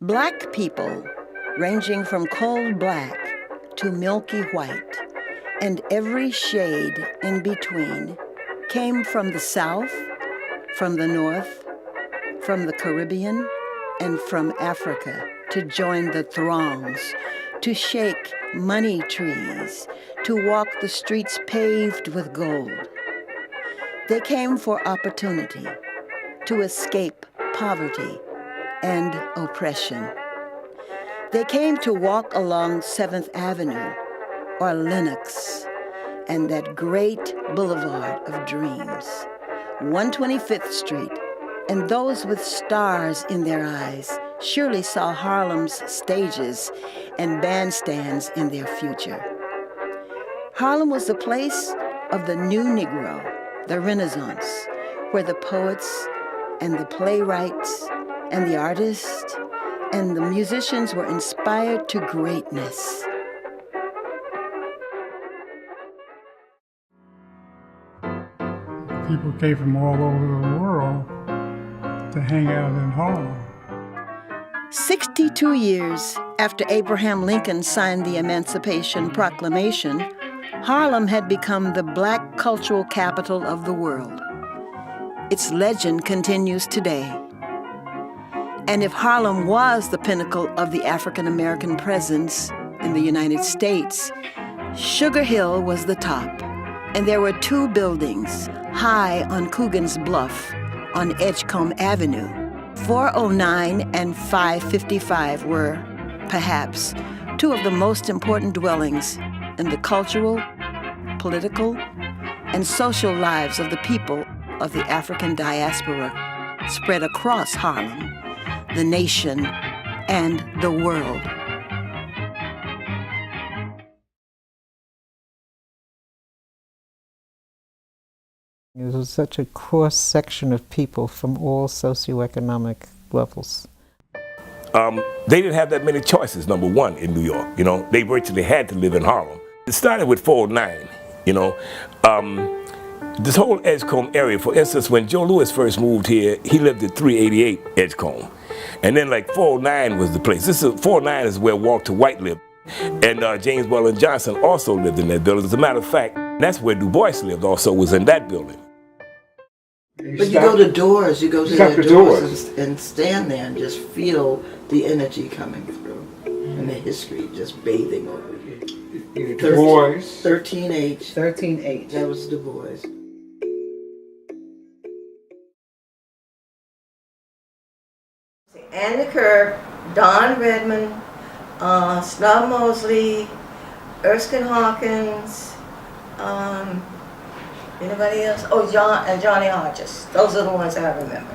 Black people, ranging from coal black to milky white, and every shade in between, came from the South, from the North, from the Caribbean, and from Africa to join the throngs, to shake money trees, to walk the streets paved with gold. They came for opportunity, to escape poverty and oppression. They came to walk along 7th Avenue or Lenox and that great boulevard of dreams, 125th Street, and those with stars in their eyes surely saw Harlem's stages and bandstands in their future. Harlem was the place of the new Negro, the Renaissance, where the poets and the playwrights and the artists and the musicians were inspired to greatness. People came from all over the world to hang out in Harlem. 62 years after Abraham Lincoln signed the Emancipation Proclamation, Harlem had become the Black cultural capital of the world. Its legend continues today. And if Harlem was the pinnacle of the African American presence in the United States, Sugar Hill was the top. And there were two buildings high on Coogan's Bluff on Edgecombe Avenue. 409 and 555 were, perhaps, two of the most important dwellings in the cultural, political, and social lives of the people of the African diaspora spread across Harlem, the nation, and the world. It was such a cross-section of people from all socioeconomic levels. They didn't have that many choices, number one, in New York. You know, they virtually had to live in Harlem. It started with 409, you know. This whole Edgecombe area, for instance, when Joe Louis first moved here, he lived at 388 Edgecombe. And then like 409 was the place. 409 is where Walter White lived. And James Weldon Johnson also lived in that building. As a matter of fact, that's where Du Bois lived also, was in that building. But you go to doors, you go to the doors and stand there and just feel the energy coming through and the history just bathing over you. Du Bois. 13H. 13H. That was Du Bois. Andy Kirk, Don Redmond, Snub Mosley, Erskine Hawkins, anybody else? Oh, Johnny Hodges. Those are the ones I remember.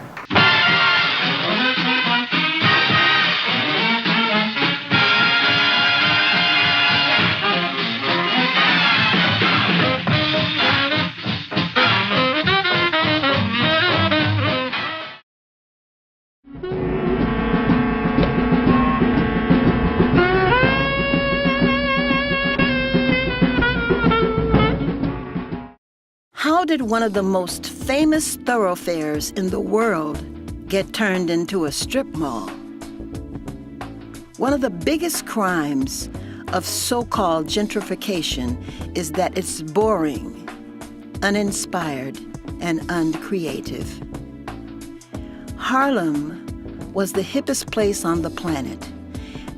How did one of the most famous thoroughfares in the world get turned into a strip mall? One of the biggest crimes of so-called gentrification is that it's boring, uninspired, and uncreative. Harlem was the hippest place on the planet,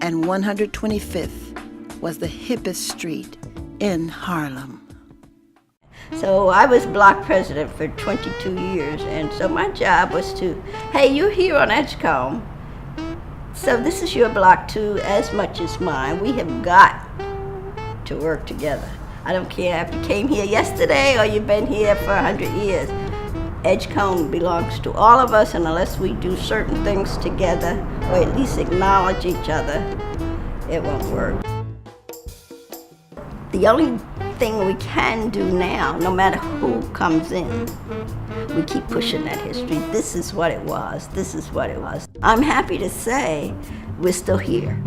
and 125th was the hippest street in Harlem. So I was block president for 22 years, and so my job was to, hey, you're here on Edgecombe, so this is your block too, as much as mine. We have got to work together. I don't care if you came here yesterday or you've been here for 100 years. Edgecombe belongs to all of us, and unless we do certain things together, or at least acknowledge each other, it won't work. The only thing we can do now, no matter who comes in, we keep pushing that history. This is what it was. This is what it was. I'm happy to say we're still here.